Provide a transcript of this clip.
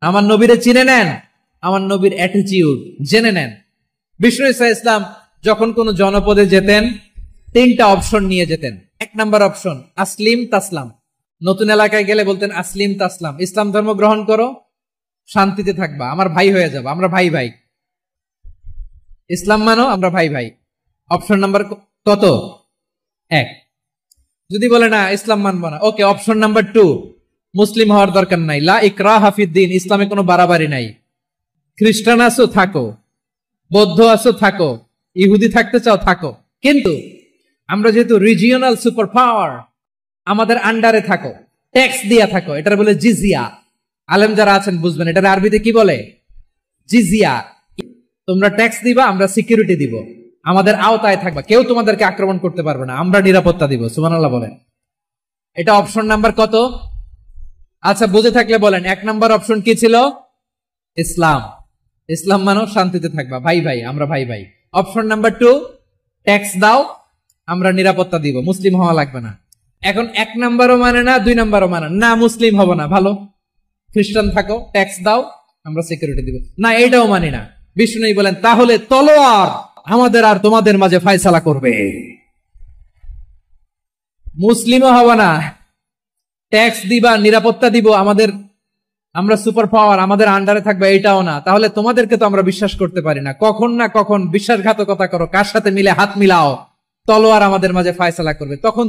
আমার নবীরে চিনে নেন, আমার নবীর অ্যাটিটিউড জেনে নেন। বিষ্ণু ঈসা ইসলাম যখন কোন জনপদে যেতেন 3টা অপশন নিয়ে যেতেন। 1 নাম্বার অপশন আসলিম তাসলাম। নতুন এলাকায় গেলে বলতেন আসলিম তাসলাম, ইসলাম ধর্ম গ্রহণ করো, শান্তিতে থাকবা, আমার ভাই হয়ে যাবো, আমরা ভাই ভাই, ইসলাম মানো, আমরা ভাই ভাই। অপশন নাম্বার কত? 1। যদি বলে না ইসলাম মানবো না, ওকে, অপশন নাম্বার 2, মুসলিম হওয়ার দরকার নাই, লা ইকরাহা ফিদ্দিন, ইসলামে কোনো বাড়াবাড়ি নাই। খ্রিস্টান আছো থাকো, বৌদ্ধ আছো থাকো, ইহুদি থাকতে চাও থাকো, কিন্তু আমরা যেহেতু রিজিওনাল সুপার পাওয়ার, আমাদের আন্ডারে থাকো, ট্যাক্স দিয়া থাকো, এটার বলে জিজিয়া। আলেম যারা আছেন বুঝবেন এটার আরবিতে কি বলে, জিজিয়া। তোমরা ট্যাক্স দিবা, আমরা সিকিউরিটি দিব, আমাদের আওতায় থাকবা, কেউ তোমাদেরকে আক্রমণ করতে পারবে না, আমরা নিরাপত্তা দিব। সুবহানাল্লাহ বলেন। এটা অপশন নাম্বার কত? আচ্ছা বুঝে থাকলে বলেন 1 নাম্বার অপশন কি ছিল? ইসলাম। ইসলাম মানো, শান্তিতে থাকবা, ভাই ভাই, আমরা ভাই ভাই। অপশন নাম্বার 2, ট্যাক্স দাও, আমরা নিরাপত্তা দিব, মুসলিম হওয়া লাগবে না। এখন 1 নাম্বারও মানে না, 2 নাম্বারও মানে না, মুসলিম হবো না, ভালো, খ্রিস্টান থাকো, ট্যাক্স দাও, আমরা সিকিউরিটি দিব না, এটাও মানি না। বিষ্ণু বলেন তাহলে তলোয়ার আমাদের আর তোমাদের মাঝে ফয়সালা করবে, মুসলিমও হবো না, ট্যাক্স দিবা, নিরাপত্তা দিব, আমরা সুপার পাওয়ার, আমাদের আন্ডারে থাকবে, এটাও না। তাহলে তোমাদেরকে তো আমরা বিশ্বাস করতে পারি না, কখন না কখন বিশ্বাসঘাতকতা করো, কার সাথে মিলে হাত মিলাও, তলোয়ার আমাদের মাঝে ফয়সালা করবে। তখন